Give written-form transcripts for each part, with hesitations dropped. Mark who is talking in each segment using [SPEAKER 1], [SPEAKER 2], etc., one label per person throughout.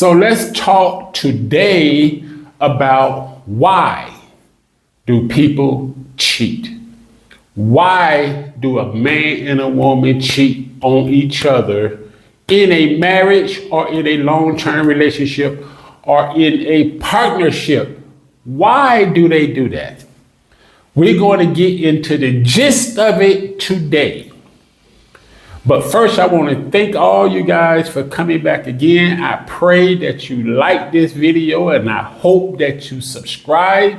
[SPEAKER 1] So let's talk today about why do people cheat? Why do a man and a woman cheat on each other in a marriage or in a long-term relationship or in a partnership? Why do they do that? We're going to get into the gist of it today. But first, I want to thank all you guys for coming back again. I pray that you like this video and I hope that you subscribe.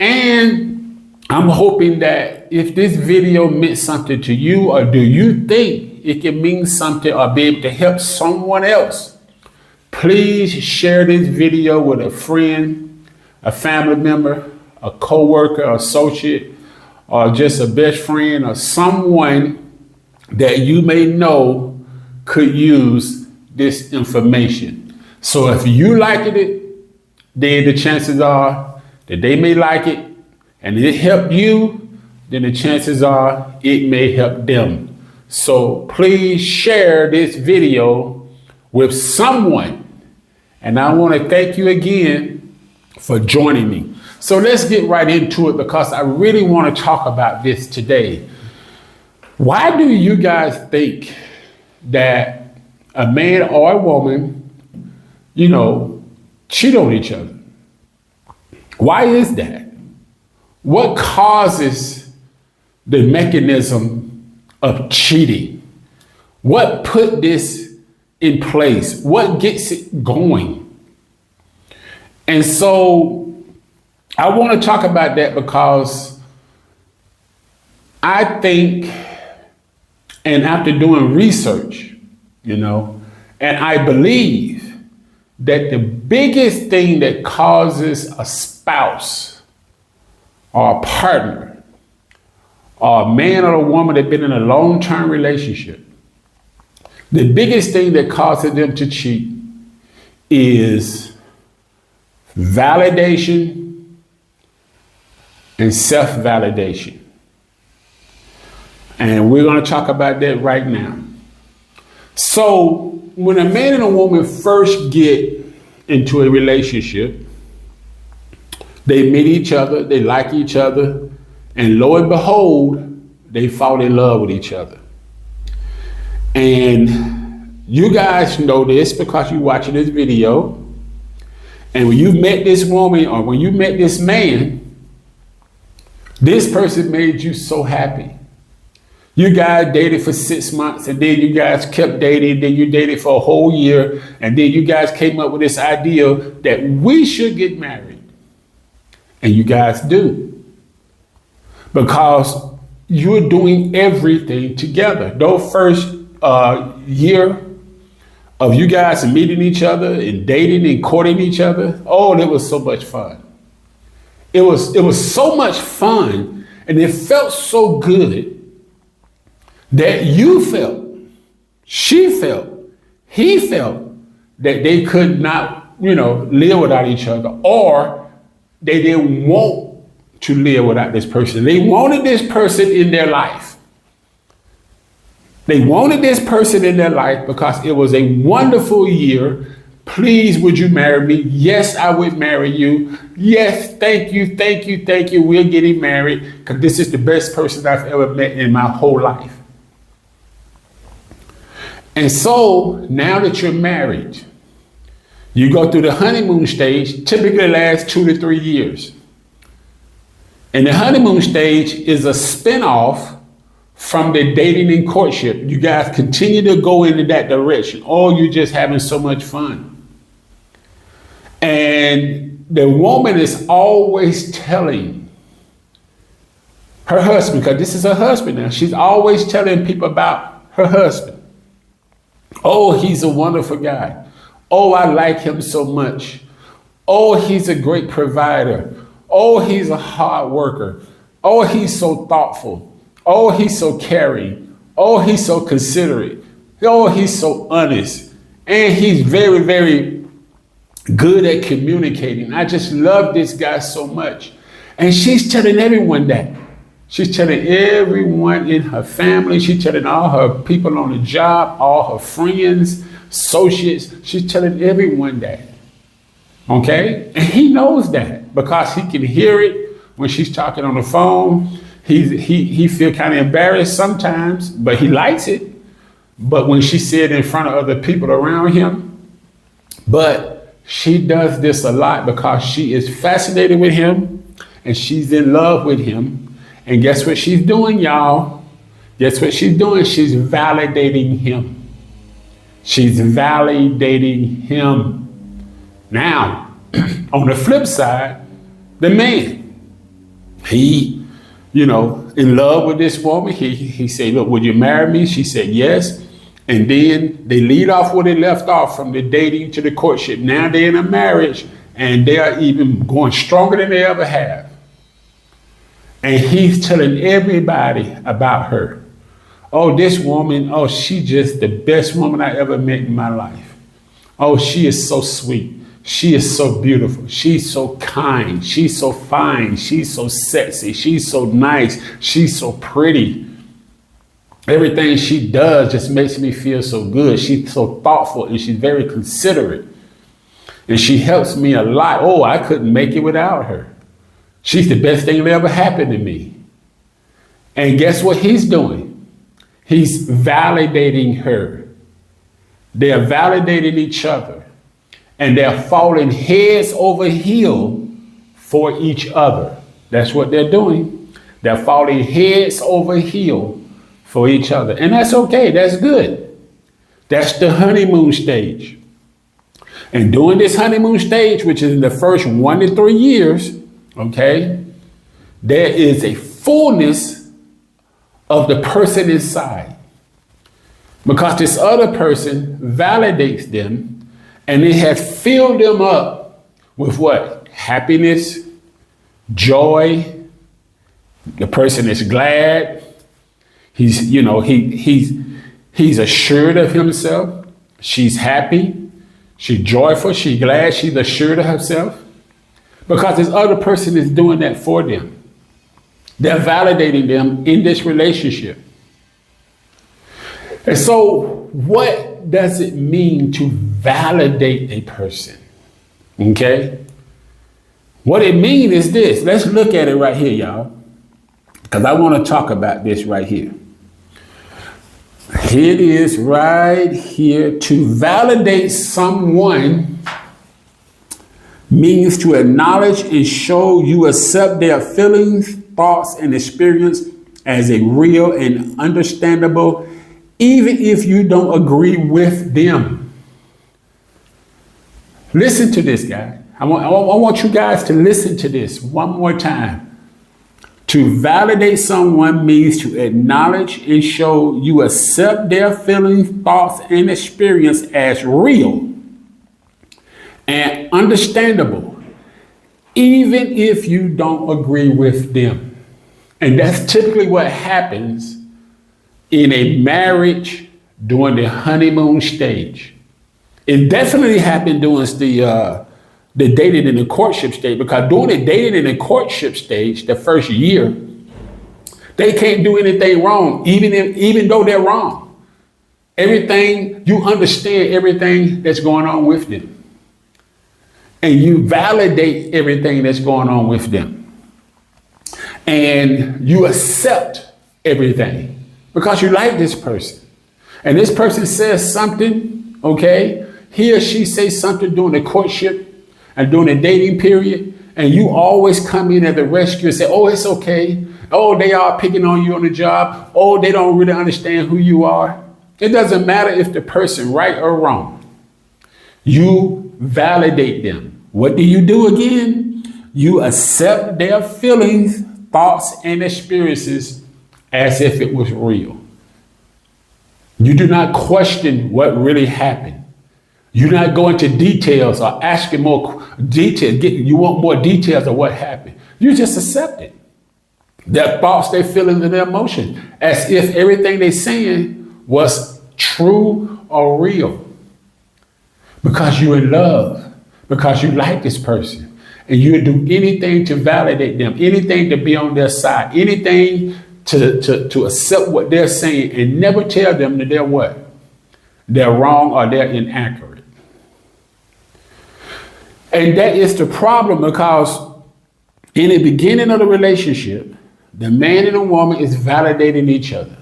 [SPEAKER 1] And I'm hoping that if this video meant something to you, or do you think it can mean something or be able to help someone else, please share this video with a friend, a family member, a co-worker, associate, or just a best friend, or someone that you may know could use this information. So if you like it, then the chances are that they may like it, and it helped you, then the chances are it may help them. So please share this video with someone. And I want to thank you again for joining me. So let's get right into it, because I really want to talk about this today. Why do you guys think that a man or a woman, cheat on each other? Why is that? What causes the mechanism of cheating? What put this in place? What gets it going? And so I want to talk about that because I think, and after doing research, and I believe that the biggest thing that causes a spouse or a partner or a man or a woman that's been in a long-term relationship, the biggest thing that causes them to cheat is validation and self-validation. And we're going to talk about that right now. So when a man and a woman first get into a relationship, they meet each other, they like each other, and lo and behold, they fall in love with each other. And you guys know this because you're watching this video. And when you met this woman or when you met this man, this person made you so happy. You guys dated for 6 months, and then you guys kept dating, then you dated for a whole year, and then you guys came up with this idea that we should get married. And you guys do. Because you're doing everything together. Those first year of you guys meeting each other and dating and courting each other, oh, it was so much fun. It was so much fun, and it felt so good that you felt, she felt, he felt that they could not, live without each other, or they didn't want to live without this person. They wanted this person in their life. They wanted this person in their life because it was a wonderful year. Please, would you marry me? Yes, I would marry you. Yes, thank you, thank you, thank you. We're getting married because this is the best person I've ever met in my whole life. And so now that you're married, you go through the honeymoon stage, typically lasts 2 to 3 years. And the honeymoon stage is a spinoff from the dating and courtship. You guys continue to go into that direction. Oh, you're just having so much fun. And the woman is always telling her husband, because this is her husband now, she's always telling people about her husband. Oh, he's a wonderful guy. Oh, I like him so much. Oh, he's a great provider. Oh, he's a hard worker. Oh, he's so thoughtful. Oh, he's so caring. Oh, he's so considerate. Oh, he's so honest. And he's very, very good at communicating. I just love this guy so much. And she's telling everyone that. She's telling everyone in her family. She's telling all her people on the job, all her friends. associates. She's telling everyone that. Okay? And he knows that because he can hear it when she's talking on the phone. He feel kind of embarrassed sometimes, but he likes it. But when she said in front of other people around him, but she does this a lot because she is fascinated with him and she's in love with him. And guess what she's doing, y'all? Guess what she's doing? She's validating him. She's validating him. Now, on the flip side, the man, he, in love with this woman. He said, look, would you marry me? She said, yes. And then they lead off where they left off from the dating to the courtship. Now they're in a marriage and they are even going stronger than they ever have. And he's telling everybody about her. Oh, this woman, oh, she's just the best woman I ever met in my life. Oh, she is so sweet. She is so beautiful. She's so kind. She's so fine. She's so sexy. She's so nice. She's so pretty. Everything she does just makes me feel so good. She's so thoughtful and she's very considerate. And she helps me a lot. Oh, I couldn't make it without her. She's the best thing that ever happened to me. And guess what he's doing? He's validating her. They're validating each other. And they're falling heads over heels for each other. That's what they're doing. They're falling heads over heels for each other. And that's okay. That's good. That's the honeymoon stage. And during this honeymoon stage, which is in the first 1 to 3 years, okay, there is a fullness of the person inside. Because this other person validates them and it has filled them up with what? Happiness, joy. The person is glad. He's assured of himself. She's happy. She's joyful. She's glad. She's assured of herself. Because this other person is doing that for them. They're validating them in this relationship. And so what does it mean to validate a person? Okay? What it means is this. Let's look at it right here, y'all. Because I want to talk about this right here. Here it is right here. To validate someone means to acknowledge and show you accept their feelings, thoughts, and experience as a real and understandable, even if you don't agree with them. Listen to this, guy. I want you guys to listen to this one more time. To validate someone means to acknowledge and show you accept their feelings, thoughts, and experience as real and understandable, even if you don't agree with them. And that's typically what happens in a marriage during the honeymoon stage. It definitely happened during the dating and the courtship stage, because during the dating and the courtship stage, the first year, they can't do anything wrong, even though they're wrong. Everything, you understand everything that's going on with them. And you validate everything that's going on with them. And you accept everything because you like this person. And this person says something, okay? He or she says something during the courtship and during the dating period, and you always come in at the rescue and say, oh, it's okay. Oh, they are picking on you on the job. Oh, they don't really understand who you are. It doesn't matter if the person right or wrong. You validate them. What do you do again? You accept their feelings, thoughts, and experiences as if it was real. You do not question what really happened. You do not go into details or asking more details. You want more details of what happened. You just accept it. Their thoughts, their feelings, and their emotions, as if everything they're saying was true or real. Because you're in love, because you like this person, and you would do anything to validate them, anything to be on their side, anything to accept what they're saying, and never tell them that they're what? They're wrong or they're inaccurate. And that is the problem, because in the beginning of the relationship, the man and the woman is validating each other.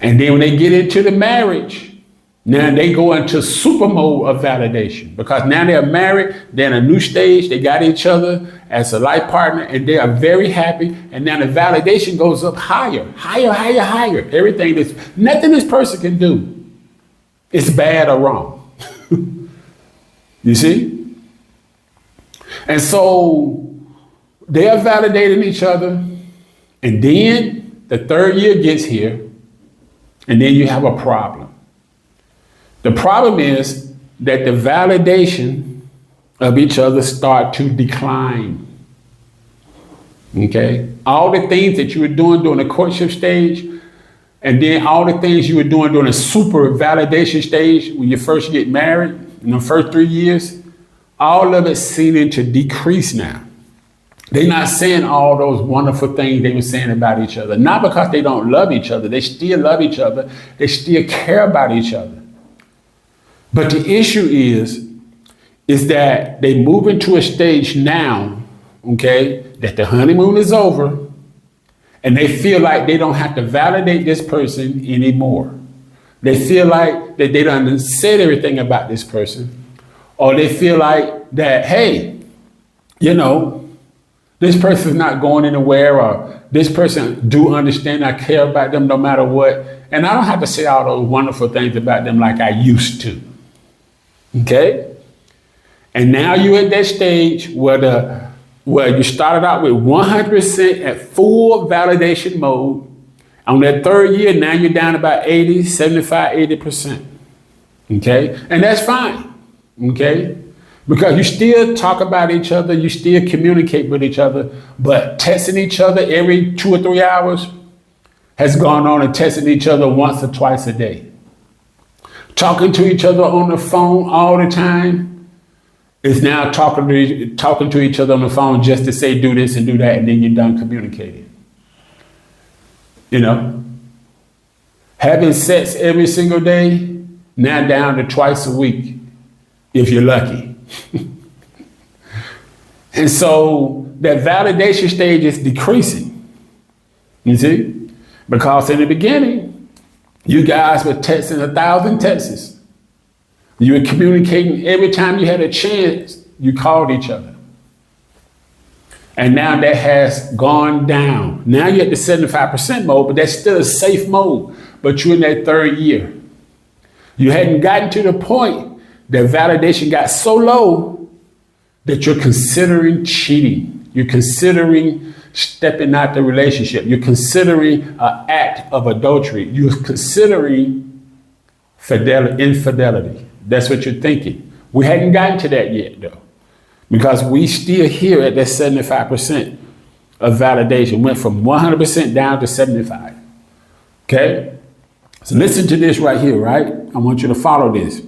[SPEAKER 1] And then when they get into the marriage, now they go into super mode of validation, because now they're married, they're in a new stage, they got each other as a life partner, and they are very happy. And now the validation goes up higher, higher, higher, higher. Nothing this person can do is bad or wrong. You see? And so they are validating each other. And then the third year gets here, and then you have a problem. The problem is that the validation of each other start to decline. Okay? All the things that you were doing during the courtship stage, and then all the things you were doing during the super validation stage when you first get married, in the first 3 years, all of it's seeming to decrease now. They're not saying all those wonderful things they were saying about each other. Not because they don't love each other. They still love each other. They still care about each other. But the issue is that they move into a stage now, okay, that the honeymoon is over, and they feel like they don't have to validate this person anymore. They feel like that they done said everything about this person, or they feel like that, hey, you know, this person's not going anywhere, or this person do understand I care about them no matter what, and I don't have to say all those wonderful things about them like I used to. Okay? And now you're at that stage where you started out with 100% at full validation mode. On that third year, now you're down about 80, 75, 80%. Okay? And that's fine. Okay? Because you still talk about each other, you still communicate with each other, but texting each other every 2 or 3 hours has gone on, and texting each other once or twice a day. Talking to each other on the phone all the time is now talking to each other on the phone just to say do this and do that, and then you're done communicating. You know? Having sex every single day, now down to twice a week, if you're lucky. And so that validation stage is decreasing. You see? Because in the beginning, you guys were texting 1,000 texts. You were communicating every time you had a chance, you called each other. And now that has gone down. Now you're at the 75% mode, but that's still a safe mode. But you're in that third year. You hadn't gotten to the point that validation got so low that you're considering cheating. You're considering stepping out the relationship. You're considering an act of adultery. You're considering infidelity. That's what you're thinking. We hadn't gotten to that yet, though, because we still here at that 75% of validation. Went from 100% down to 75. Okay? So listen to this right here, right? I want you to follow this.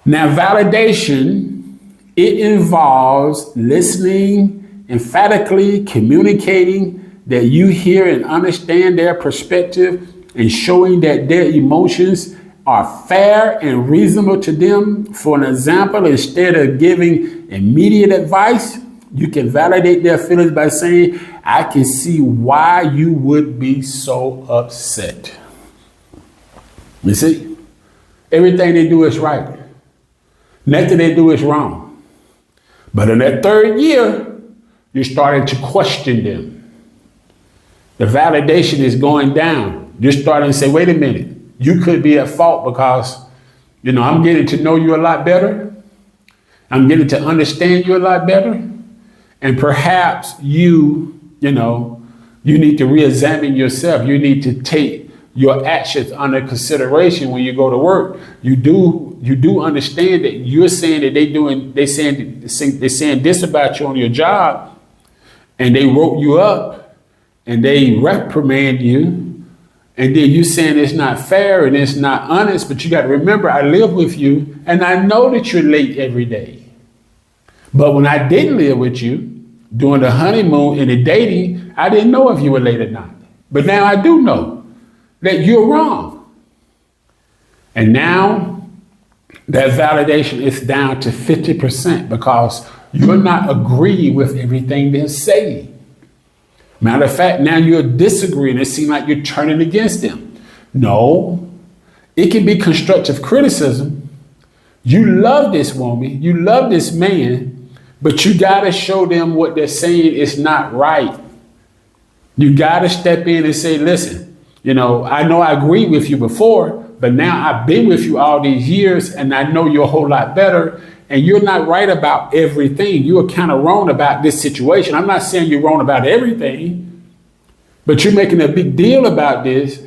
[SPEAKER 1] Now, validation, it involves listening, emphatically communicating that you hear and understand their perspective, and showing that their emotions are fair and reasonable to them. For an example, instead of giving immediate advice, you can validate their feelings by saying, I can see why you would be so upset. You see, everything they do is right. Nothing they do is wrong. But in that third year, you're starting to question them. The validation is going down. You're starting to say, wait a minute, you could be at fault because, you know, I'm getting to know you a lot better. I'm getting to understand you a lot better. And perhaps you need to re-examine yourself. You need to take your actions under consideration when you go to work. You do understand that you're saying that they're saying this about you on your job, and they wrote you up and they reprimand you, and then you saying it's not fair and it's not honest. But you got to remember, I live with you and I know that you're late every day. But when I didn't live with you during the honeymoon and the dating, I didn't know if you were late or not. But now I do know that you're wrong. And now that validation is down to 50% because you're not agreeing with everything they're saying. Matter of fact, now you're disagreeing. It seems like you're turning against them. No, it can be constructive criticism. You love this woman, you love this man, but you got to show them what they're saying is not right. You got to step in and say, listen, I know I agreed with you before, but now I've been with you all these years and I know you a whole lot better. And you're not right about everything. You're kind of wrong about this situation. I'm not saying you're wrong about everything, but you're making a big deal about this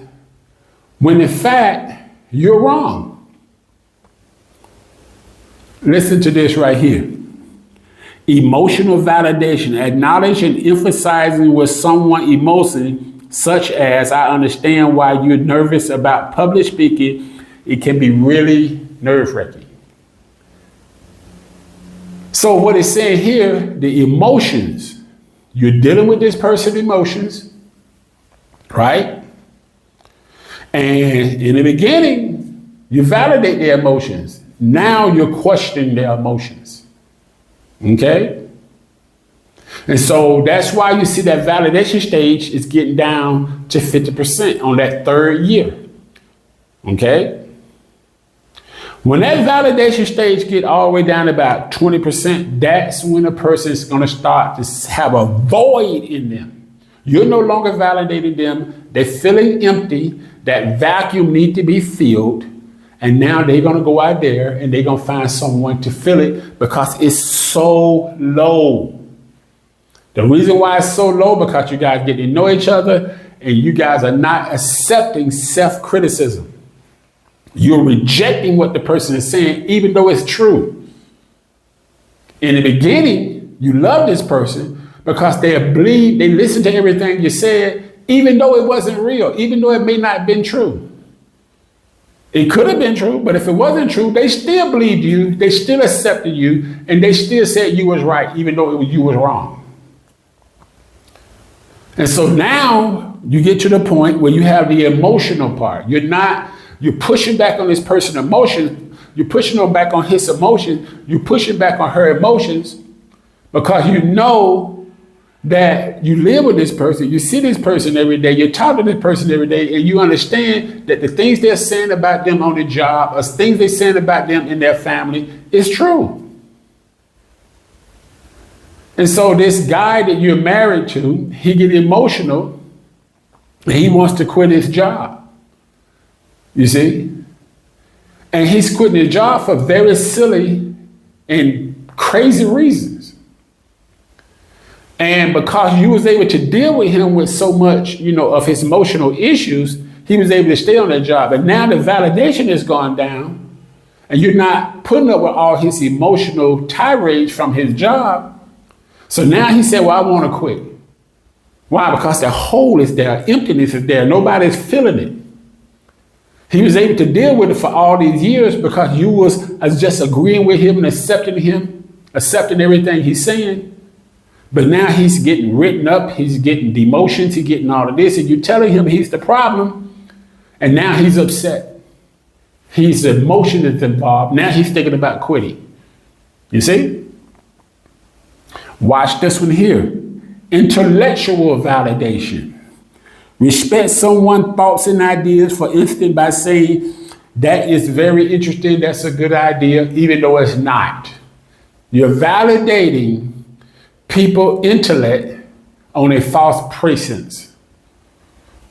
[SPEAKER 1] when in fact you're wrong. Listen to this right here. Emotional validation, acknowledging and emphasizing with someone emotion, such as, I understand why you're nervous about public speaking. It can be really nerve-wracking. So what it's saying here, the emotions, you're dealing with this person's emotions, right? And in the beginning, you validate their emotions. Now you're questioning their emotions. Okay? And so that's why you see that validation stage is getting down to 50% on that third year. Okay? When that validation stage get all the way down to about 20%, that's when a person is going to start to have a void in them. You're no longer validating them. They're feeling empty. That vacuum needs to be filled. And now they're going to go out there and they're going to find someone to fill it because it's so low. The reason why it's so low because you guys get to know each other and you guys are not accepting self-criticism. You're rejecting what the person is saying, even though it's true. In the beginning, you love this person because they listen to everything you said, even though it wasn't real, even though it may not have been true. It could have been true, but if it wasn't true, they still believed you, they still accepted you, and they still said you was right, even though you was wrong. And so now you get to the point where you have the emotional part. You're pushing back on this person's emotions. You're pushing back on his emotions. You're pushing back on her emotions because you know that you live with this person. You see this person every day. You talk to this person every day, and you understand that the things they're saying about them on the job or things they're saying about them in their family is true. And so this guy that you're married to, he get emotional and he wants to quit his job. You see? And he's quitting his job for very silly and crazy reasons. And because you was able to deal with him with so much, of his emotional issues, he was able to stay on that job. And now the validation has gone down and you're not putting up with all his emotional tirades from his job. So now he said, well, I want to quit. Why? Because the hole is there, emptiness is there. Nobody's filling it. He was able to deal with it for all these years because you was just agreeing with him, accepting everything he's saying. But now he's getting written up, he's getting demotions, he's getting all of this, and you're telling him he's the problem, and now he's upset. His emotion is involved. Now he's thinking about quitting. You see? Watch this one here. Intellectual validation. Respect someone's thoughts and ideas, for instance, by saying, that is very interesting, that's a good idea, even though it's not. You're validating people's intellect on a false pretense,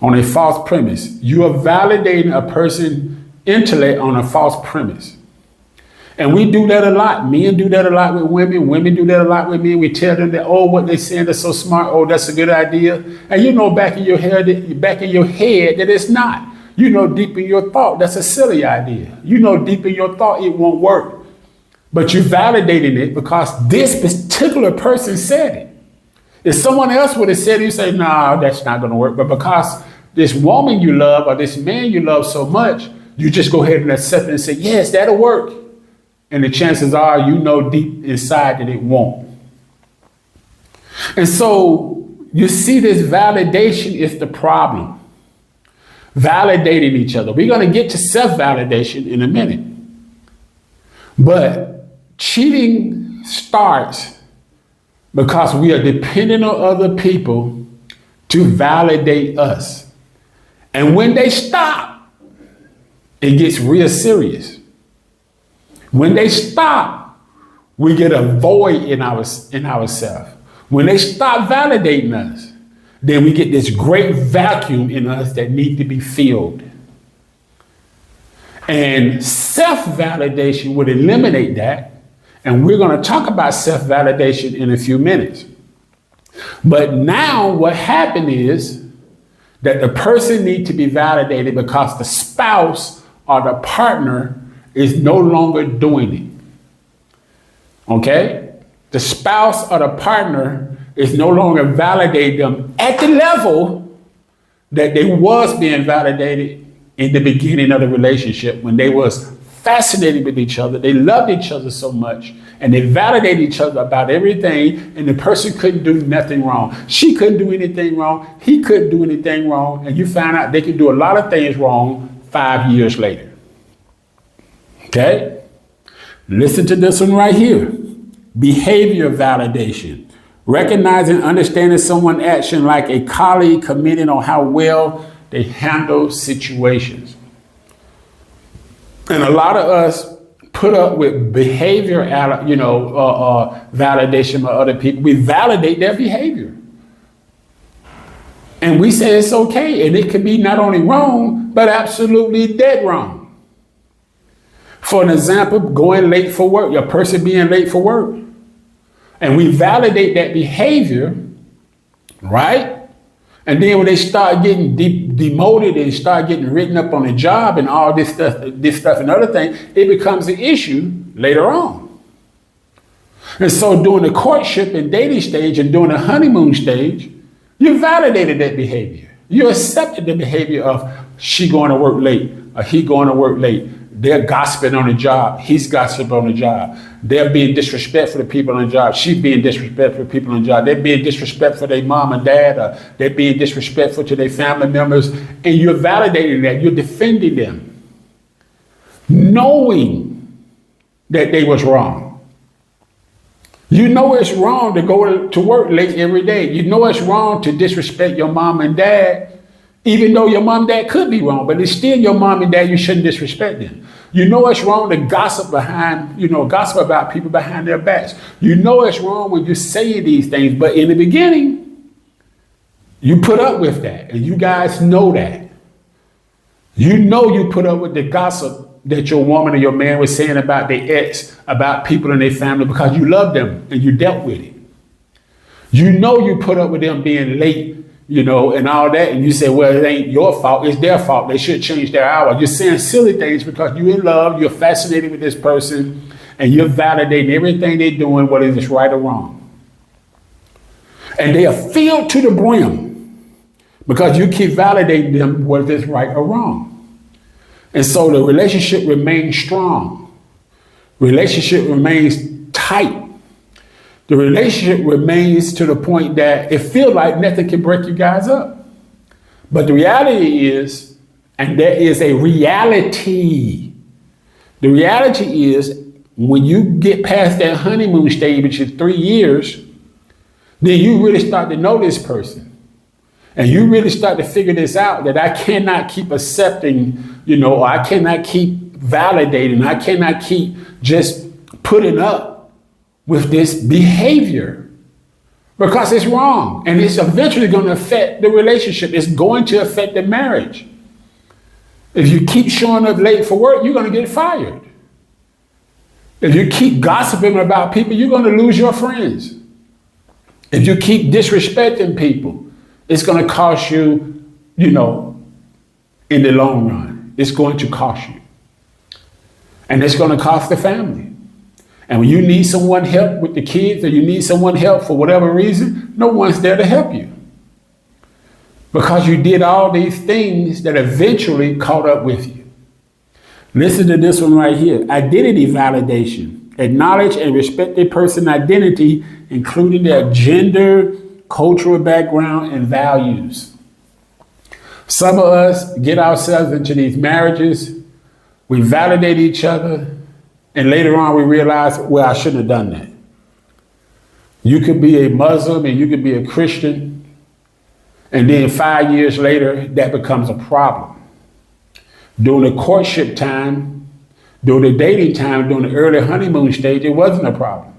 [SPEAKER 1] on a false premise. You are validating a person's intellect on a false premise. And we do that a lot. Men do that a lot with women. Women do that a lot with men. We tell them that, what they're saying is so smart. Oh, that's a good idea. And back in your head that it's not. Deep in your thought, that's a silly idea. Deep in your thought, it won't work. But you're validating it because this particular person said it. If someone else would have said it, you say, no, that's not going to work. But because this woman you love or this man you love so much, you just go ahead and accept it and say, yes, that'll work. And the chances are, deep inside that it won't. And so you see this validation is the problem. validating each other. We're going to get to self-validation in a minute. But cheating starts because we are dependent on other people to validate us. And when they stop, it gets real serious. When they stop, we get a void in ourselves. When they stop validating us, then we get this great vacuum in us that needs to be filled. And self-validation would eliminate that. And we're going to talk about self-validation in a few minutes. But now what happened is that the person needs to be validated because the spouse or the partner is no longer doing it. Okay? The spouse or the partner is no longer validating them at the level that they was being validated in the beginning of the relationship, when they was fascinated with each other. They loved each other so much, and they validated each other about everything, and the person couldn't do nothing wrong. She couldn't do anything wrong. He couldn't do anything wrong. And you find out they could do a lot of things wrong 5 years later. Okay? Listen to this one right here. Behavior validation. Recognizing and understanding someone's action like a colleague, commenting on how well they handle situations. And a lot of us put up with behavior, validation by other people. We validate their behavior. And we say it's okay. And it can be not only wrong, but absolutely dead wrong. For an example, going late for work, a person being late for work. And we validate that behavior, right? And then when they start getting demoted and start getting written up on the job and all this stuff and other things, it becomes an issue later on. And so during the courtship and dating stage and during the honeymoon stage, you validated that behavior. You accepted the behavior of she going to work late or he going to work late. They're gossiping on the job. He's gossiping on the job. They're being disrespectful to people on the job. She's being disrespectful to people on the job. They're being disrespectful to their mom and dad, or they're being disrespectful to their family members. And you're validating that. You're defending them, knowing that they was wrong. You know it's wrong to go to work late every day. You know it's wrong to disrespect your mom and dad, even though your mom and dad could be wrong, but it's still your mom and dad. You shouldn't disrespect them. You know it's wrong to gossip about people behind their backs. You know it's wrong when you say these things, but in the beginning, you put up with that, and you guys know that. You know you put up with the gossip that your woman or your man was saying about their ex, about people in their family, because you love them and you dealt with it. You know you put up with them being late, and all that, and you say, well, it ain't your fault, it's their fault. They should change their hour. You're saying silly things because you're in love, you're fascinated with this person, and you're validating everything they're doing, whether it's right or wrong. And they are filled to the brim because you keep validating them, whether it's right or wrong. And so the relationship remains strong. Relationship remains tight. The relationship remains to the point that it feels like nothing can break you guys up. But the reality is, and there is a reality. The reality is, when you get past that honeymoon stage, which is 3 years, then you really start to know this person. And you really start to figure this out, that I cannot keep accepting, or I cannot keep validating. I cannot keep just putting up with this behavior because it's wrong. And it's eventually going to affect the relationship. It's going to affect the marriage. If you keep showing up late for work, you're going to get fired. If you keep gossiping about people, you're going to lose your friends. If you keep disrespecting people, it's going to cost you, in the long run. It's going to cost you. And it's going to cost the family. And when you need someone help with the kids, or you need someone help for whatever reason, no one's there to help you. Because you did all these things that eventually caught up with you. Listen to this one right here. Identity validation. Acknowledge and respect a person's identity, including their gender, cultural background, and values. Some of us get ourselves into these marriages, we validate each other, and later on we realize, well, I shouldn't have done that. You could be a Muslim and you could be a Christian, and then 5 years later, that becomes a problem. During the courtship time, during the dating time, during the early honeymoon stage, it wasn't a problem.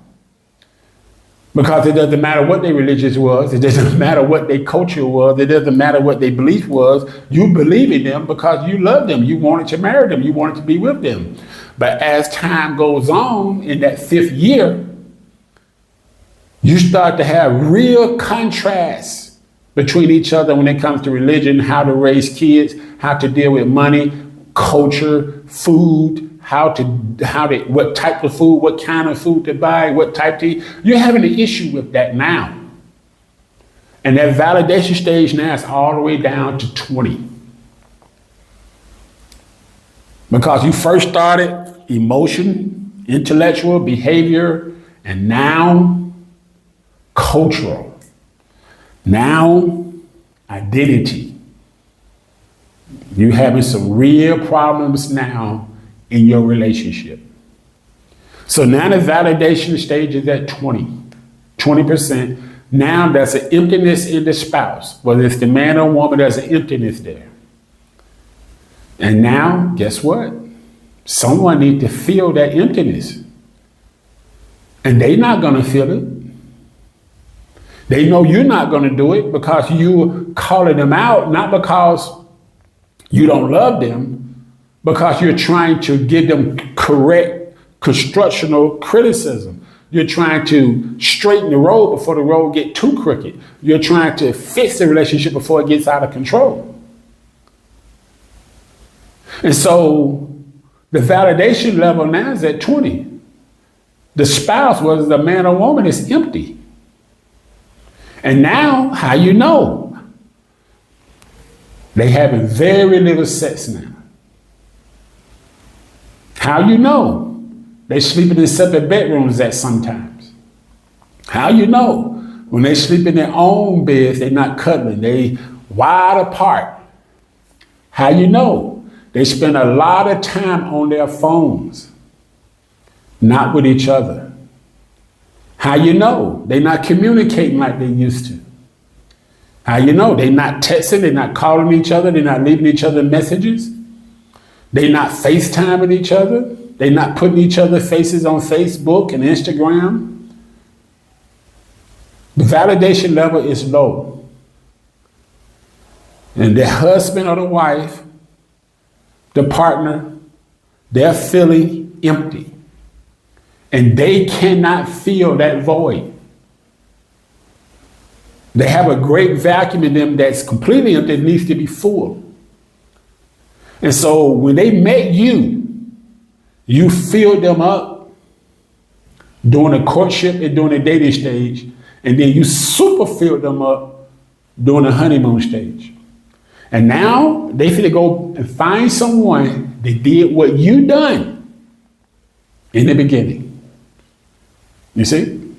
[SPEAKER 1] Because it doesn't matter what their religion was, it doesn't matter what their culture was, it doesn't matter what their belief was. You believe in them because you love them, you wanted to marry them, you wanted to be with them. But as time goes on, in that 5th year, you start to have real contrasts between each other when it comes to religion, how to raise kids, how to deal with money, culture, food, what type of food, what kind of food to buy, what type to eat. You're having an issue with that now. And that validation stage now is all the way down to 20. Because you first started emotion, intellectual, behavior, and now cultural. Now identity. You're having some real problems now in your relationship. So now the validation stage is at 20%. Now there's an emptiness in the spouse. Whether it's the man or woman, there's an emptiness there. And now, guess what? Someone needs to fill that emptiness. And they're not going to feel it. They know you're not going to do it because you're calling them out, not because you don't love them, because you're trying to give them correct constructional criticism. You're trying to straighten the road before the road gets too crooked. You're trying to fix the relationship before it gets out of control. And so the validation level now is at 20. The spouse, whether it's a man or woman, is empty. And now, how you know? They having very little sex now. How you know? They sleeping in separate bedrooms at sometimes. How you know? When they sleep in their own beds, they're not cuddling. They wide apart. How you know? They spend a lot of time on their phones, not with each other. How you know? They're not communicating like they used to. How you know? They're not texting, they're not calling each other, they're not leaving each other messages. They're not FaceTiming each other. They're not putting each other's faces on Facebook and Instagram. The validation level is low. And the husband or the wife, the partner, they're feeling empty. And they cannot fill that void. They have a great vacuum in them that's completely empty, that needs to be full. And so when they met you, you filled them up during the courtship and during the dating stage, and then you super filled them up during the honeymoon stage. And now they finna go and find someone that did what you done in the beginning. You see?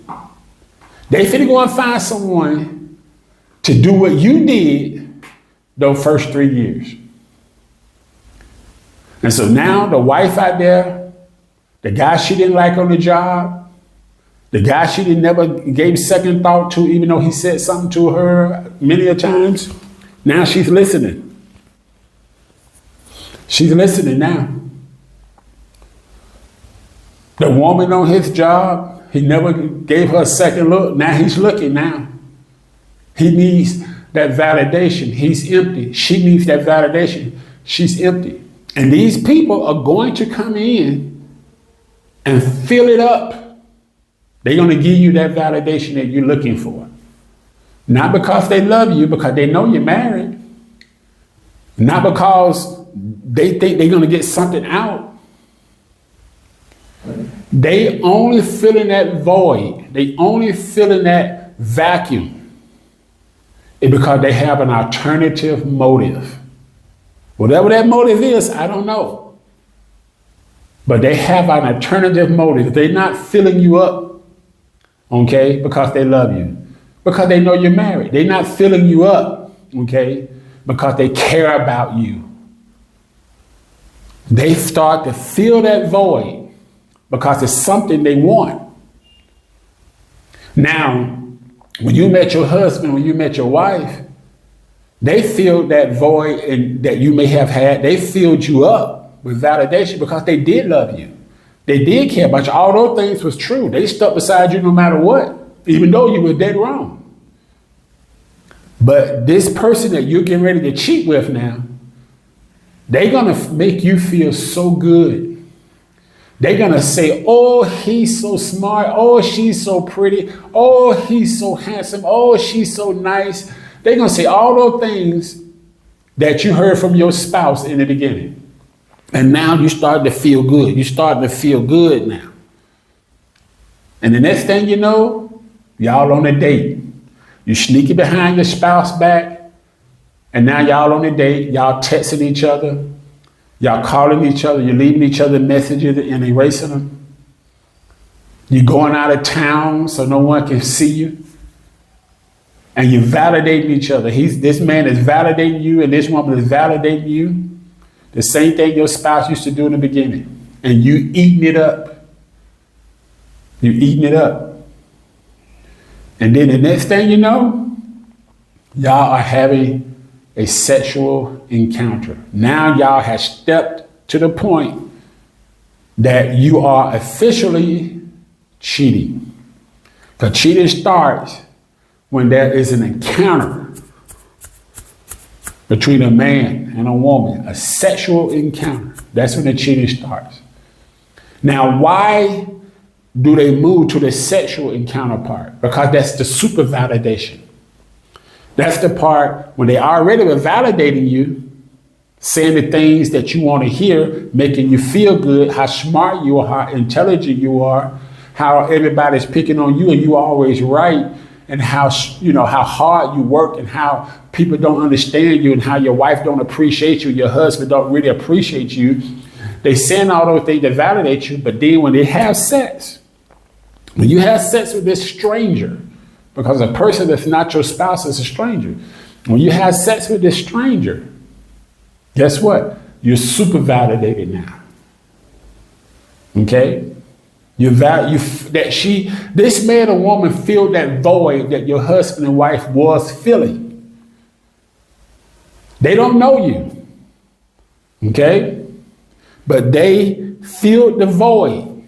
[SPEAKER 1] They finna go and find someone to do what you did those first 3 years. And so now the wife out there, the guy she didn't like on the job, the guy she never gave second thought to, even though he said something to her many a times, now she's listening. She's listening now. The woman on his job, he never gave her a second look. Now he's looking now. He needs that validation. He's empty. She needs that validation. She's empty. And these people are going to come in and fill it up. They're going to give you that validation that you're looking for. Not because they love you, because they know you're married. Not because they think they're going to get something out. They only filling that void. They only filling that vacuum. It's because they have an alternative motive. Whatever that motive is, I don't know. But they have an alternative motive. They're not filling you up, okay, because they love you. Because they know you're married. They're not filling you up, okay, because they care about you. They start to fill that void because it's something they want. Now, when you met your husband, when you met your wife, they filled that void that you may have had. They filled you up with validation because they did love you. They did care about you. All those things was true. They stuck beside you no matter what, even though you were dead wrong. But this person that you're getting ready to cheat with now, they're going to make you feel so good. They're going to say, oh, he's so smart. Oh, she's so pretty. Oh, he's so handsome. Oh, she's so nice. They're going to say all those things that you heard from your spouse in the beginning. And now you start to feel good. You're starting to feel good now. And the next thing you know, y'all on a date. You sneaking behind your spouse back. And now y'all on a date. Y'all texting each other. Y'all calling each other. You're leaving each other messages and erasing them. You're going out of town so no one can see you. And you're validating each other. This man is validating you and this woman is validating you. The same thing your spouse used to do in the beginning. And you eating it up. You're eating it up. And then the next thing you know, y'all are having a sexual encounter. Now y'all have stepped to the point that you are officially cheating. The cheating starts when there is an encounter between a man and a woman, a sexual encounter. That's when the cheating starts. Now, why do they move to the sexual encounter part? Because that's the super validation. That's the part when they already were validating you, saying the things that you want to hear, making you feel good, how smart you are, how intelligent you are, how everybody's picking on you and you are always right. And how hard you work and how people don't understand you and how your wife don't appreciate you, your husband don't really appreciate you. They saying all those things that validate you, but then when they have sex, when you have sex with this stranger, because a person that's not your spouse is a stranger, when you have sex with this stranger, guess what? You're super validated now. Okay? This man or woman filled that void that your husband and wife was filling. They don't know you, okay? But they filled the void.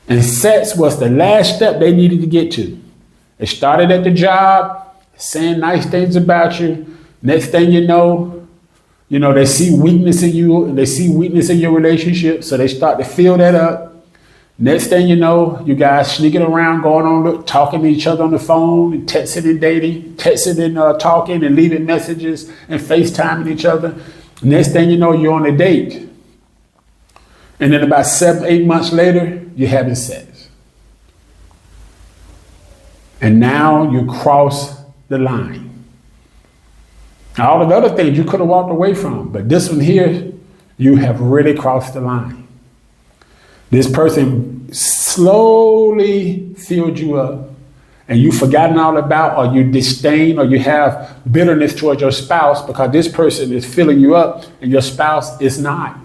[SPEAKER 1] And sex was the last step they needed to get to. They started at the job, saying nice things about you. Next thing you know, they see weakness in you and they see weakness in your relationship, so they start to fill that up. Next thing you know, you guys sneaking around, going on, talking to each other on the phone, and texting and dating, texting and talking and leaving messages and FaceTiming each other. Next thing you know, you're on a date. And then about 7-8 months later, you're having sex. And now you cross the line. All of the other things you could have walked away from, but this one here, you have really crossed the line. This person slowly filled you up and you've forgotten all about, or you disdain, or you have bitterness towards your spouse because this person is filling you up and your spouse is not.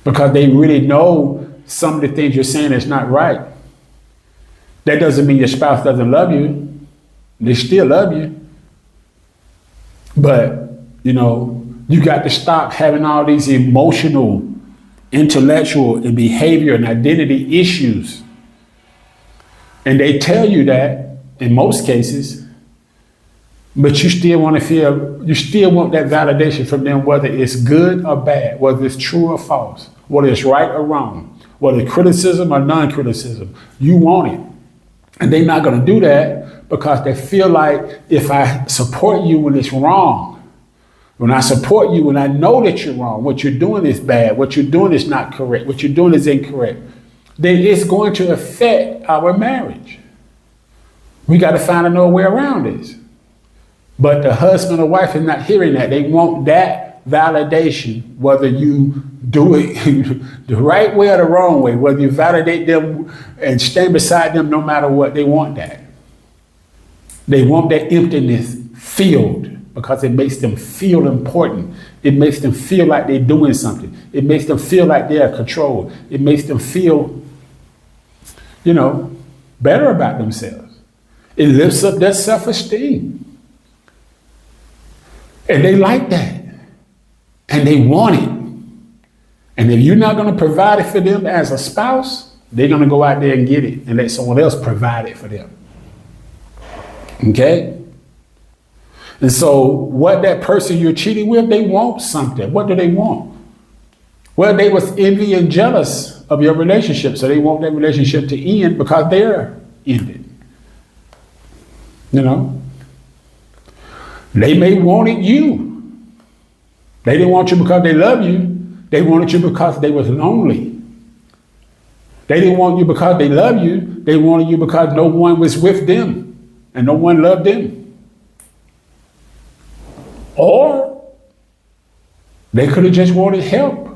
[SPEAKER 1] Because they really know some of the things you're saying is not right. That doesn't mean your spouse doesn't love you. They still love you. But, you got to stop having all these emotional, intellectual, and behavior and identity issues. And they tell you that in most cases, but you still want that validation from them, whether it's good or bad, whether it's true or false, whether it's right or wrong, whether it's criticism or non-criticism. You want it. And they're not going to do that because they feel like if I support you when it's wrong, when I support you, when I know that you're wrong, what you're doing is bad, what you're doing is not correct, what you're doing is incorrect, then it's going to affect our marriage. We got to find another way around this. But the husband or wife is not hearing that. They want that validation, whether you do it the right way or the wrong way, whether you validate them and stand beside them no matter what. They want that. They want that emptiness filled because it makes them feel important. It makes them feel like they're doing something. It makes them feel like they're in control. It makes them feel, better about themselves. It lifts up their self-esteem. And they like that. And they want it. And if you're not going to provide it for them as a spouse, they're going to go out there and get it and let someone else provide it for them. Okay? And so what that person you're cheating with, they want something. What do they want? Well, they was envy and jealous of your relationship. So they want that relationship to end because they're ended. They may wanted you. They didn't want you because they love you. They wanted you because they was lonely. They didn't want you because they love you. They wanted you because no one was with them and no one loved them. Or they could have just wanted help.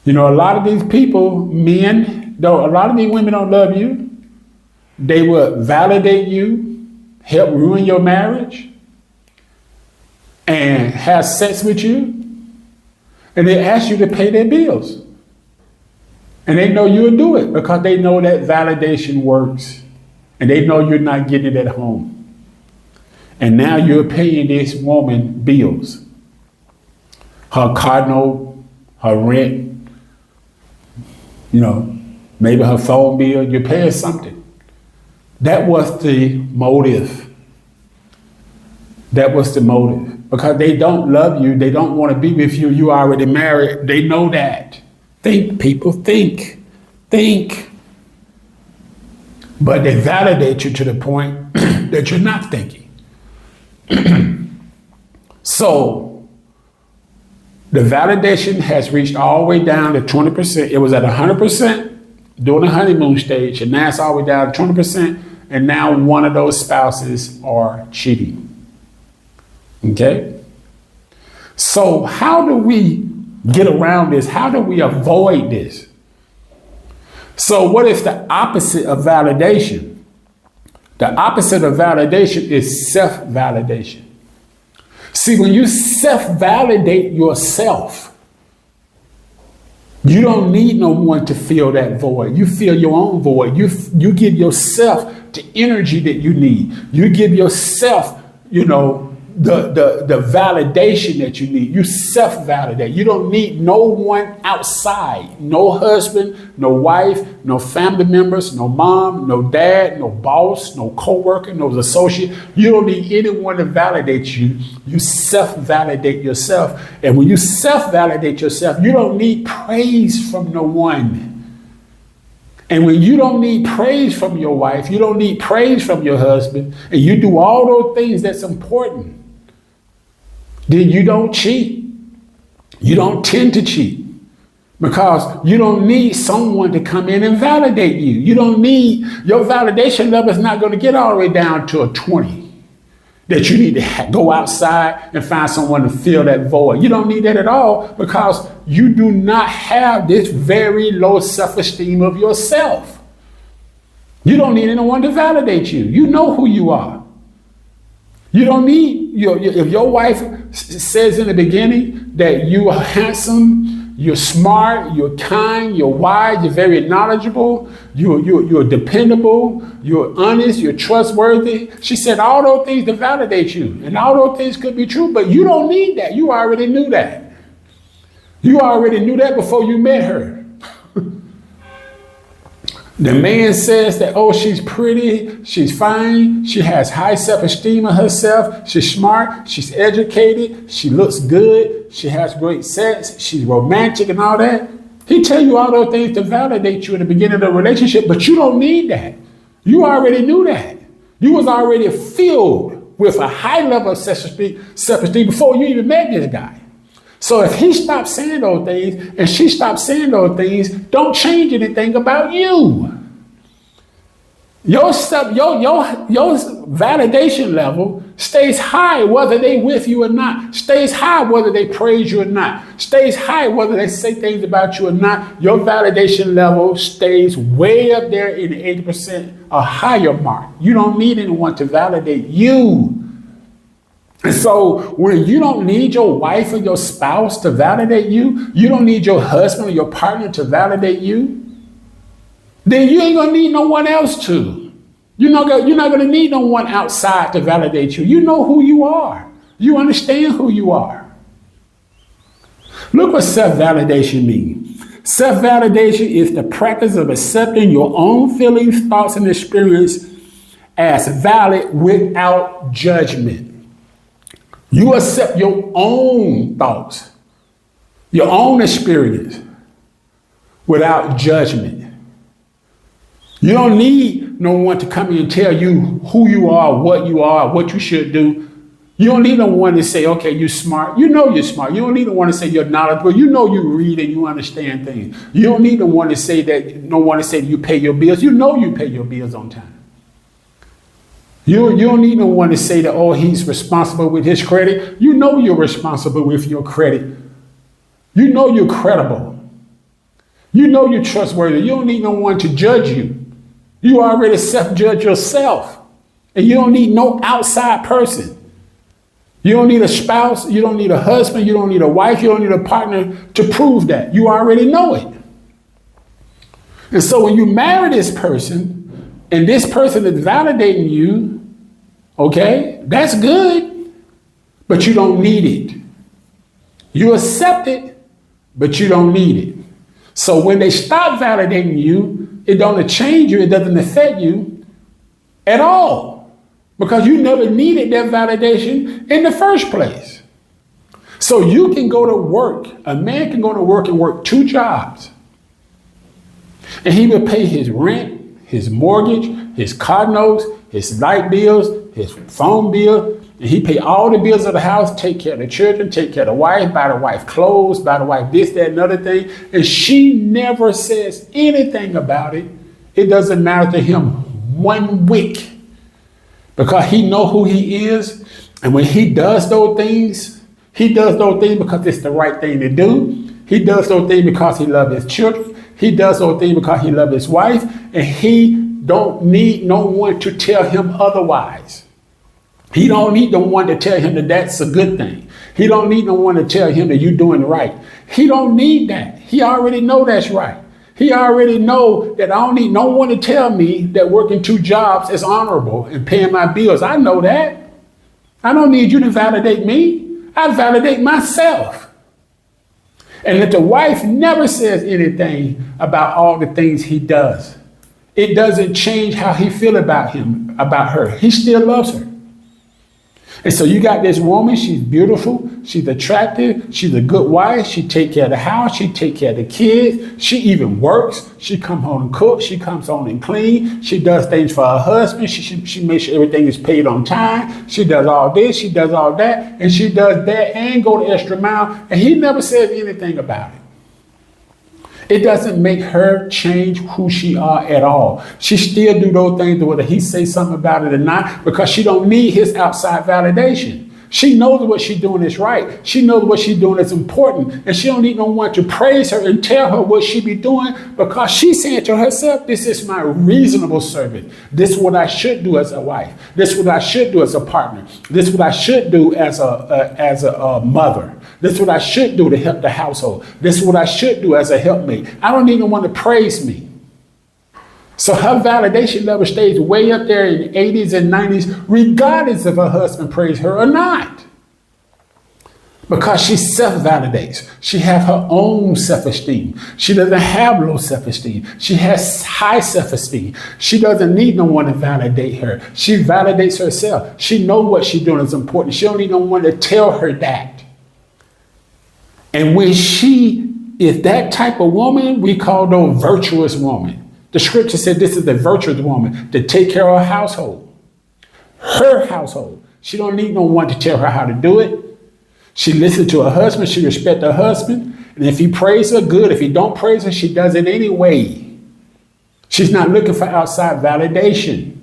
[SPEAKER 1] A lot of these people, men, though a lot of these women don't love you. They will validate you, help ruin your marriage, and have sex with you. And they ask you to pay their bills. And they know you'll do it because they know that validation works. And they know you're not getting it at home. And now you're paying this woman bills. Her car note, her rent, maybe her phone bill, you're paying something. That was the motive. That was the motive. Because they don't love you, they don't want to be with you, you already married, they know that. Think, people, think. But they validate you to the point that you're not thinking. So, the validation has reached all the way down to 20%. It was at 100% during the honeymoon stage, and now it's all the way down to 20%, and now one of those spouses are cheating. Okay? So how do we get around this? How do we avoid this? So what is the opposite of validation? The opposite of validation is self-validation. See, when you self-validate yourself, you don't need no one to fill that void. You fill your own void. You give yourself the energy that you need. You give yourself, the validation that you need. You self-validate. You don't need no one outside. No husband, no wife, no family members, no mom, no dad, no boss, no coworker, no associate. You don't need anyone to validate you. You self-validate yourself. And when you self-validate yourself, you don't need praise from no one. And when you don't need praise from your wife, you don't need praise from your husband, and you do all those things that's important, then you don't cheat. You don't tend to cheat because you don't need someone to come in and validate you. You don't need, your validation level is not going to get all the way down to a 20 that you need to go outside and find someone to fill that void. You don't need that at all because you do not have this very low self-esteem of yourself. You don't need anyone to validate you. You know who you are. You don't need, if your wife says in the beginning that you are handsome, you're smart, you're kind, you're wise, you're very knowledgeable, you're dependable, you're honest, you're trustworthy. She said all those things to validate you. And all those things could be true, but you don't need that. You already knew that. You already knew that before you met her. The man says that, oh, she's pretty, she's fine, she has high self-esteem of herself, she's smart, she's educated, she looks good, she has great sex, she's romantic and all that. He tell you all those things to validate you in the beginning of the relationship, but you don't need that. You already knew that. You was already filled with a high level of self-esteem before you even met this guy. So if he stopped saying those things and she stopped saying those things, don't change anything about you. Your validation level stays high whether they with you or not. Stays high whether they praise you or not. Stays high whether they say things about you or not. Your validation level stays way up there in the 80% or higher mark. You don't need anyone to validate you. And so when you don't need your wife or your spouse to validate you, you don't need your husband or your partner to validate you, then you ain't gonna need no one else to. You're not gonna need no one outside to validate you. You know who you are. You understand who you are. Look what self-validation means. Self-validation is the practice of accepting your own feelings, thoughts, and experience as valid without judgment. You accept your own thoughts, your own experience without judgment. You don't need no one to come in and tell you who you are, what you should do. You don't need no one to say, okay, you're smart. You know you're smart. You don't need no one to say you're knowledgeable. You know you read and you understand things. You don't need no one to say that you pay your bills. You know you pay your bills on time. You don't need no one to say that, oh, he's responsible with his credit. You know you're responsible with your credit. You know you're credible. You know you're trustworthy. You don't need no one to judge you. You already self-judge yourself. And you don't need no outside person. You don't need a spouse. You don't need a husband. You don't need a wife. You don't need a partner to prove that. You already know it. And so when you marry this person, and this person is validating you, okay, that's good, but you don't need it. You accept it, but you don't need it. So when they stop validating you, it don't change you, it doesn't affect you at all, because you never needed that validation in the first place. So you can go to work, a man can go to work and work 2 jobs, and he will pay his rent, his mortgage, his car notes, his light bills, his phone bill, and he pay all the bills of the house, take care of the children, take care of the wife, buy the wife clothes, buy the wife this, that, another thing. And she never says anything about it. It doesn't matter to him one whit, because he know who he is. And when he does those things, because it's the right thing to do. He does those things because he loves his children. He does those things because he loves his wife, and he don't need no one to tell him otherwise. He don't need no one to tell him that that's a good thing. He don't need no one to tell him that you're doing right. He don't need that. He already know that's right. He already know that I don't need no one to tell me that working 2 jobs is honorable and paying my bills. I know that. I don't need you to validate me. I validate myself. And that the wife never says anything about all the things he does. It doesn't change how he feels about her. He still loves her. And so you got this woman, she's beautiful, she's attractive, she's a good wife, she take care of the house, she take care of the kids, she even works, she come home and cook, she comes home and clean, she does things for her husband, she makes sure everything is paid on time, she does all this, she does all that, and she does that and go the extra mile, and he never says anything about it. It doesn't make her change who she are at all. She still do those things whether he say something about it or not, because she don't need his outside validation. She knows what she's doing is right. She knows what she's doing is important. And she don't need no one to praise her and tell her what she be doing, because she's saying to herself, this is my reasonable service. This is what I should do as a wife. This is what I should do as a partner. This is what I should do as a mother. This is what I should do to help the household. This is what I should do as a helpmate. I don't need no one to praise me. So her validation level stays way up there in the 80s and 90s, regardless if her husband praise her or not. Because she self-validates. She has her own self-esteem. She doesn't have low self-esteem. She has high self-esteem. She doesn't need no one to validate her. She validates herself. She knows what she's doing is important. She don't need no one to tell her that. And when she is that type of woman, we call her a virtuous woman. The scripture said this is a virtuous woman to take care of her household. Her household. She don't need no one to tell her how to do it. She listens to her husband. She respects her husband. And if he praises her, good. If he don't praise her, she does it anyway. She's not looking for outside validation.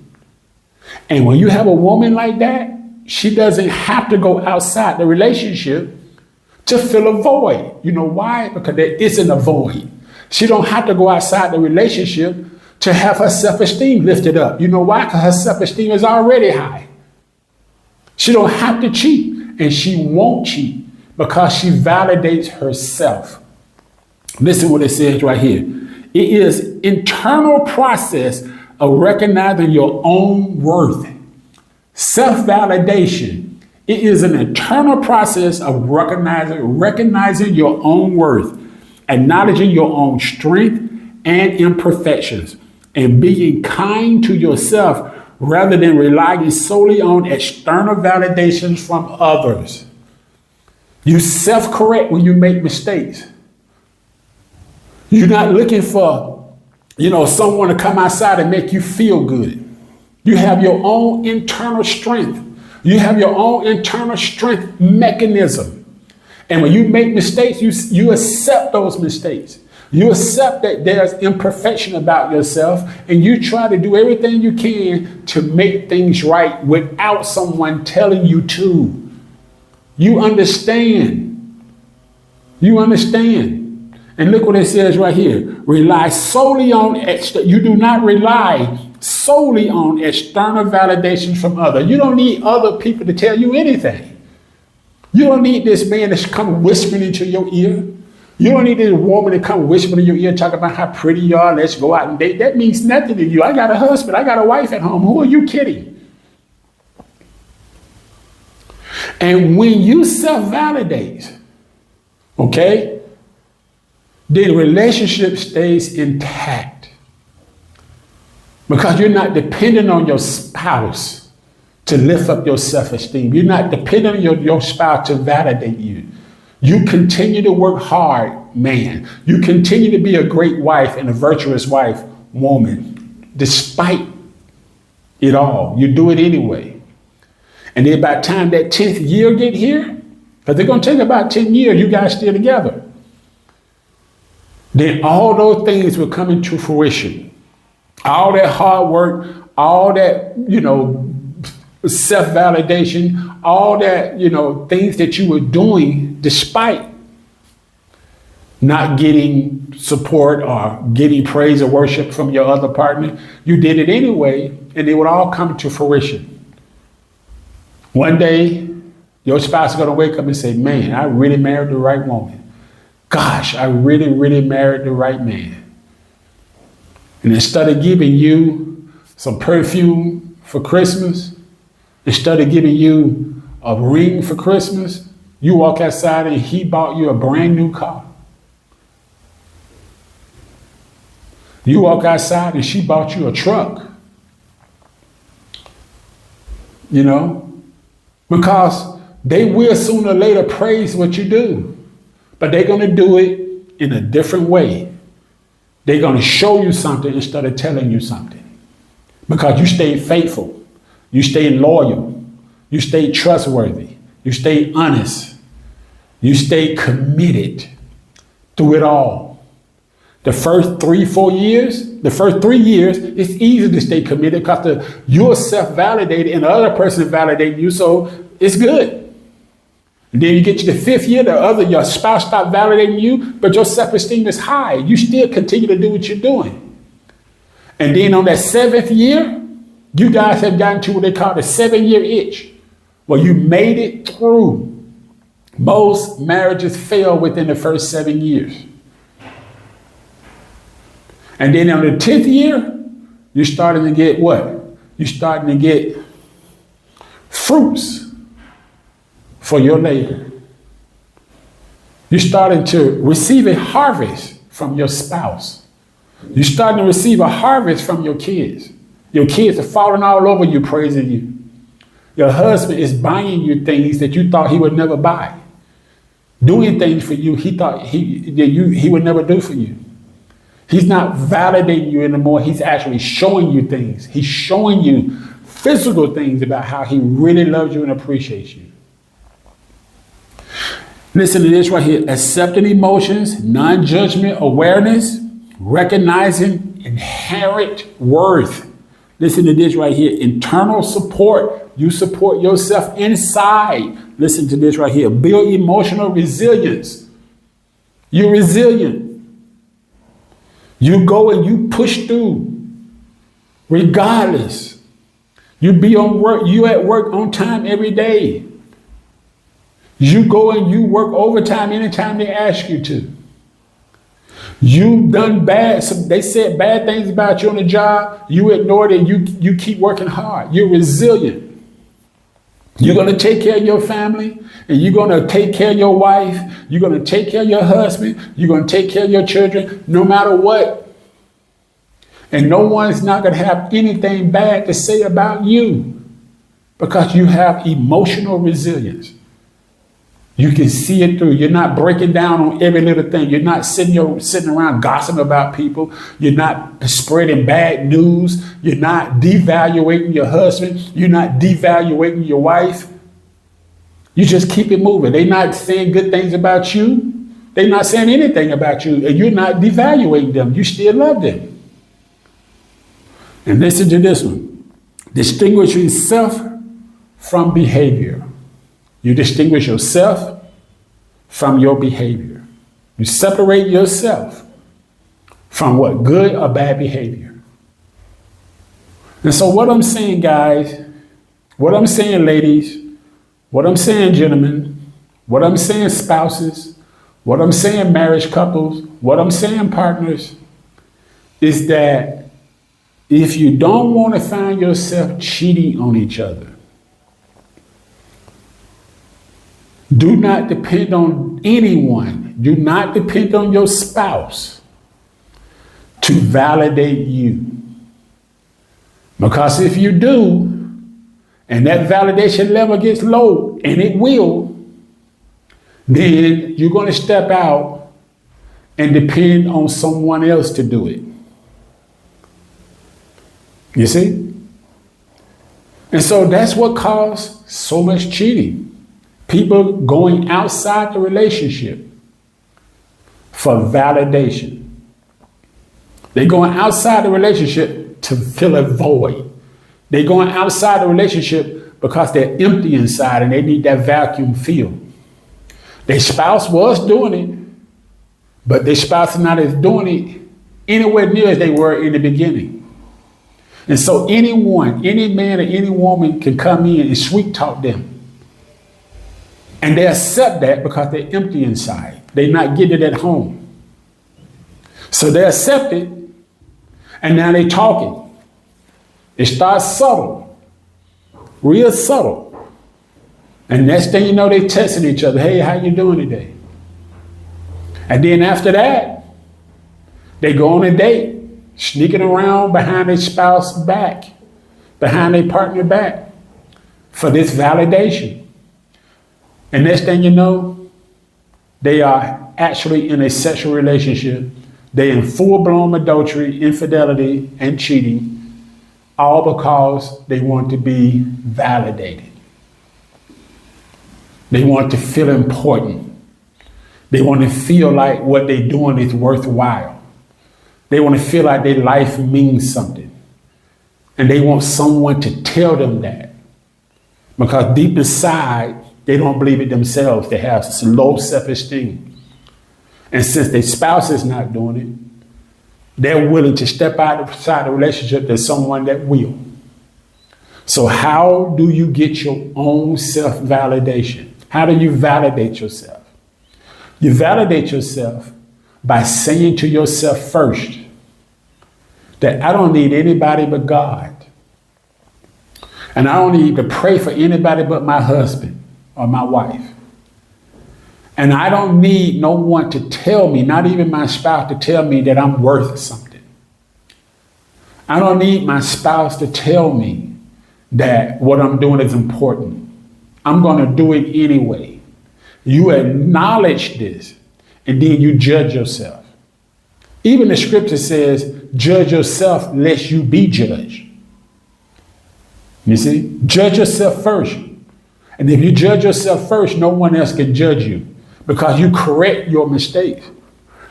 [SPEAKER 1] And when you have a woman like that, she doesn't have to go outside the relationship to fill a void. You know why? Because there isn't a void. She don't have to go outside the relationship to have her self-esteem lifted up. You know why? Because her self-esteem is already high. She don't have to cheat. and she won't cheat because she validates herself. Listen what it says right here. It is internal process of recognizing your own worth. Self-validation. It is an internal process of recognizing your own worth, acknowledging your own strength and imperfections, and being kind to yourself rather than relying solely on external validations from others. You self-correct when you make mistakes. You're not looking for, someone to come outside and make you feel good. You have your own internal strength. You have your own internal strength mechanism. And when you make mistakes, you accept those mistakes. You accept that there's imperfection about yourself, and you try to do everything you can to make things right without someone telling you to. You understand. You understand. And look what it says right here. Rely solely on you do not rely solely on external validations from others. You don't need other people to tell you anything. You don't need this man to come whispering into your ear. You don't need this woman to come whispering in your ear, talking about how pretty you are. Let's go out and date. That means nothing to you. I got a husband. I got a wife at home. Who are you kidding? And when you self-validate, okay, the relationship stays intact because you're not dependent on your spouse to lift up your self-esteem. You're not dependent on your spouse to validate you. You continue to work hard, man. You continue to be a great wife and a virtuous wife, woman, despite it all. You do it anyway. And then by the time that 10th year get here, because they're going to take about 10 years, you guys still together. Then all those things will come into fruition. All that hard work, all that, self-validation, all that, things that you were doing despite not getting support or getting praise or worship from your other partner, you did it anyway, and it would all come to fruition. One day, your spouse is going to wake up and say, man, I really married the right woman. Gosh, I really, really married the right man. And instead of giving you some perfume for Christmas, instead of giving you a ring for Christmas, you walk outside and he bought you a brand new car. You walk outside and she bought you a truck. Because they will sooner or later praise what you do. But they're going to do it in a different way. They're going to show you something instead of telling you something. Because you stayed faithful. You stayed loyal. You stayed trustworthy. You stayed honest. You stayed committed through it all. The first 3-4 years, it's easy to stay committed because you're self-validated and the other person validating you, so it's good. And then you get to the 5th year, your spouse stopped validating you, but your self-esteem is high. You still continue to do what you're doing. And then on that 7th year, you guys have gotten to what they call the 7-year itch. Well, you made it through. Most marriages fail within the first 7 years. And then on the 10th year, you're starting to get what? You're starting to get fruits for your labor. You're starting to receive a harvest from your spouse. You're starting to receive a harvest from your kids. Your kids are falling all over you, praising you. Your husband is buying you things that you thought he would never buy. Doing things for you he thought he would never do for you. He's not validating you anymore. He's actually showing you things. He's showing you physical things about how he really loves you and appreciates you. Listen to this right here. Accepting emotions, non-judgment awareness, recognizing inherent worth. Listen to this right here. Internal support. You support yourself inside. Listen to this right here. Build emotional resilience. You're resilient. You go and you push through regardless. You be on work. You at work on time every day. You go and you work overtime anytime they ask you to. You've done bad. They said bad things about you on the job. You ignored it. You keep working hard. You're resilient. You're going to take care of your family, and you're going to take care of your wife. You're going to take care of your husband. You're going to take care of your children, no matter what. And no one's not going to have anything bad to say about you because you have emotional resilience. You can see it through. You're not breaking down on every little thing. You're not sitting around gossiping about people. You're not spreading bad news. You're not devaluating your husband. You're not devaluating your wife. You just keep it moving. They're not saying good things about you. They're not saying anything about you, and you're not devaluating them. You still love them. And listen to this one. Distinguish yourself from behavior. You distinguish yourself from your behavior. You separate yourself from what good or bad behavior. And so what I'm saying, guys, what I'm saying, ladies, what I'm saying, gentlemen, what I'm saying, spouses, what I'm saying, marriage couples, what I'm saying, partners, is that if you don't want to find yourself cheating on each other, do not depend on anyone. Do not depend on your spouse to validate you. Because if you do, and that validation level gets low, and it will, then you're going to step out and depend on someone else to do it. You see? And so that's what caused so much cheating. People going outside the relationship for validation. They're going outside the relationship to fill a void. They're going outside the relationship because they're empty inside and they need that vacuum filled. Their spouse was doing it, but their spouse is not as doing it anywhere near as they were in the beginning. And so anyone, any man or any woman can come in and sweet talk them. And they accept that because they're empty inside. They're not getting it at home. So they accept it, and now they're talking. It starts subtle, real subtle. And next thing you know, they're texting each other. Hey, how you doing today? And then after that, they go on a date, sneaking around behind their spouse's back, behind their partner back for this validation. And next thing you know, they are actually in a sexual relationship. They're in full-blown adultery, infidelity, and cheating, all because they want to be validated. They want to feel important. They want to feel like what they're doing is worthwhile. They want to feel like their life means something. And they want someone to tell them that. Because deep inside, they don't believe it themselves. They have low self-esteem. And since their spouse is not doing it, they're willing to step outside the relationship to someone that will. So how do you get your own self-validation? How do you validate yourself? You validate yourself by saying to yourself first that I don't need anybody but God. And I don't need to pray for anybody but my husband or my wife. And I don't need no one to tell me, not even my spouse, to tell me that I'm worth something. I don't need my spouse to tell me that what I'm doing is important. I'm going to do it anyway. You acknowledge this, and then you judge yourself. Even the scripture says, judge yourself lest you be judged. You see? Judge yourself first. And if you judge yourself first, no one else can judge you because you correct your mistakes.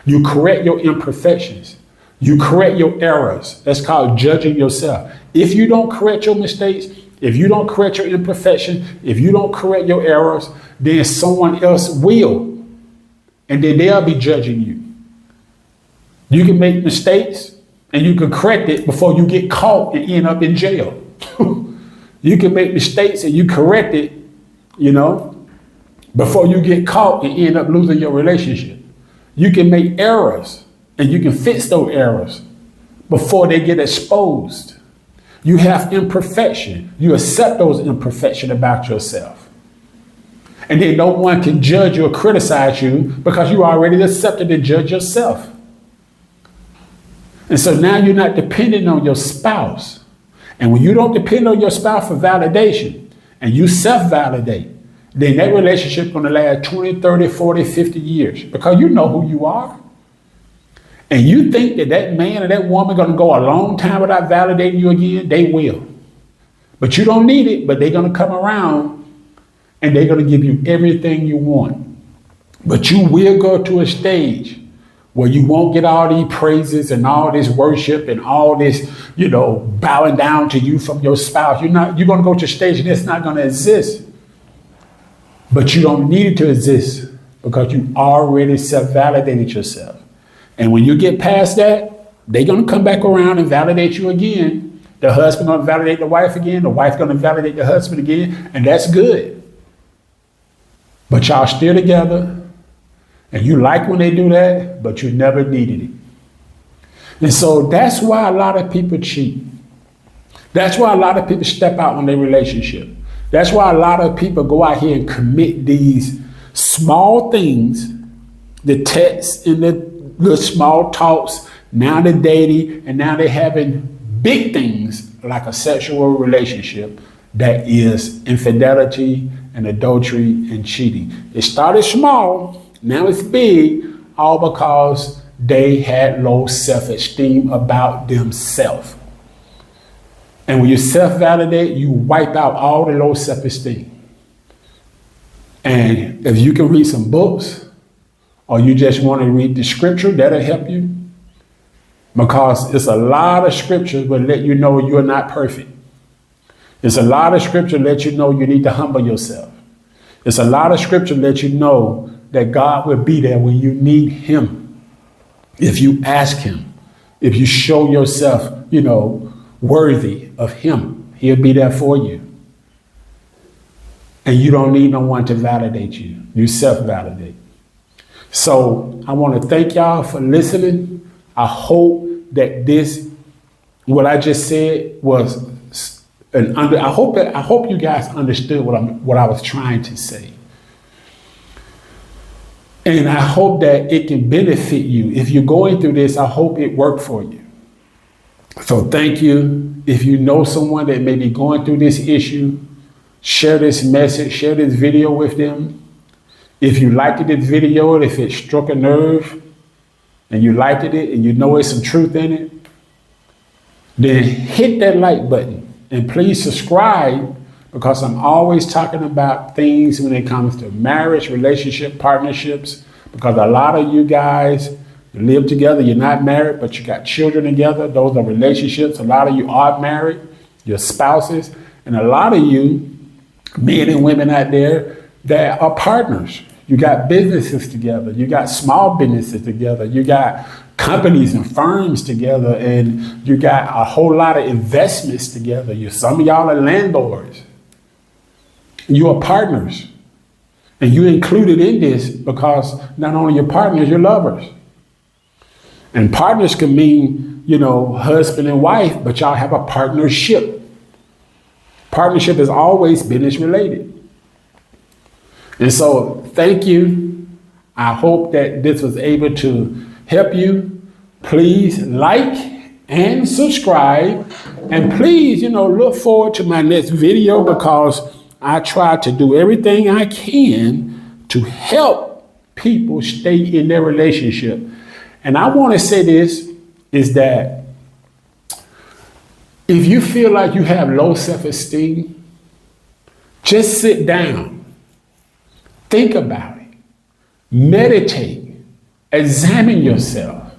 [SPEAKER 1] You correct your imperfections. You correct your errors. That's called judging yourself. If you don't correct your mistakes, if you don't correct your imperfections, if you don't correct your errors, then someone else will. And then they'll be judging you. You can make mistakes and you can correct it before you get caught and end up in jail. You can make mistakes and you correct it, before you get caught and end up losing your relationship. You can make errors and you can fix those errors before they get exposed. You have imperfection. You accept those imperfections about yourself. And then no one can judge you or criticize you because you already accepted and judge yourself. And so now you're not dependent on your spouse. And when you don't depend on your spouse for validation and you self-validate, then that relationship is going to last 20, 30, 40, 50 years because you know who you are. And you think that that man or that woman going to go a long time without validating you again, they will. But you don't need it, but they're going to come around and they're going to give you everything you want. But you will go to a stage where you won't get all these praises and all this worship and all this, bowing down to you from your spouse. You're going to go to a stage that's not going to exist. But you don't need it to exist because you already self-validated yourself. And when you get past that, they're going to come back around and validate you again. The husband going to validate the wife again. The wife going to validate the husband again. And that's good. But y'all still together. And you like when they do that, but you never needed it. And so that's why a lot of people cheat. That's why a lot of people step out on their relationship. That's why a lot of people go out here and commit these small things, the texts and the small talks, now they're dating, and now they're having big things like a sexual relationship that is infidelity and adultery and cheating. It started small, now it's big, all because they had low self-esteem about themselves. And when you self-validate, you wipe out all the low self-esteem. And if you can read some books, or you just want to read the scripture, that'll help you. Because it's a lot of scriptures will let you know you're not perfect. It's a lot of scripture let you know you need to humble yourself. It's a lot of scripture let you know that God will be there when you need him. If you ask him, if you show yourself, worthy of him, he'll be there for you. And you don't need no one to validate you. You self-validate. So I want to thank y'all for listening. I hope that what I just said was I hope you guys understood what I was trying to say. And I hope that it can benefit you. If you're going through this, I hope it worked for you. So thank you. If you know someone that may be going through this issue, share this message, share this video with them. If you liked this video, if it struck a nerve and you liked it and you know there's some truth in it, then hit that like button and please subscribe, because I'm always talking about things when it comes to marriage, relationship, partnerships, because a lot of you guys live together, you're not married, but you got children together. Those are relationships. A lot of you are married, your spouses, and a lot of you men and women out there that are partners. You got businesses together. You got small businesses together. You got companies and firms together, and you got a whole lot of investments together. Some of y'all are landlords. You are partners. And you included in this because not only your partners, you're lovers. And partners can mean, husband and wife, but y'all have a partnership. Partnership is always business related. And so thank you. I hope that this was able to help you. Please like and subscribe. And please, look forward to my next video, because I try to do everything I can to help people stay in their relationship. And I want to say this, is that if you feel like you have low self-esteem, just sit down, think about it, meditate, examine yourself,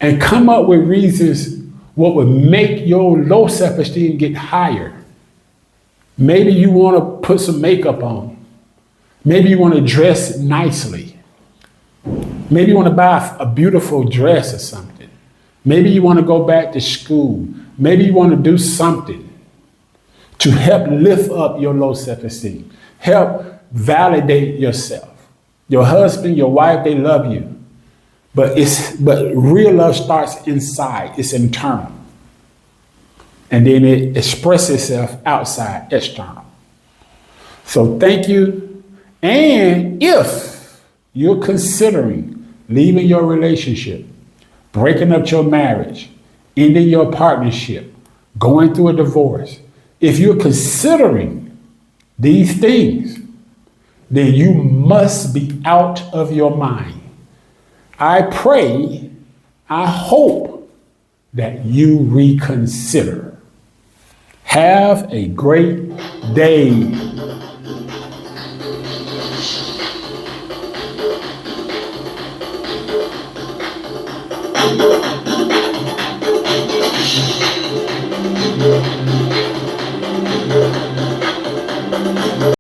[SPEAKER 1] and come up with reasons what would make your low self-esteem get higher. Maybe you want to put some makeup on. Maybe you want to dress nicely. Maybe you want to buy a beautiful dress or something. Maybe you want to go back to school. Maybe you want to do something to help lift up your low self-esteem. Help validate yourself. Your husband, your wife, they love you. But real love starts inside. It's internal. And then it expresses itself outside, external. So thank you. And if you're considering leaving your relationship, breaking up your marriage, ending your partnership, going through a divorce, if you're considering these things, then you must be out of your mind. I pray, I hope that you reconsider. Have a great day.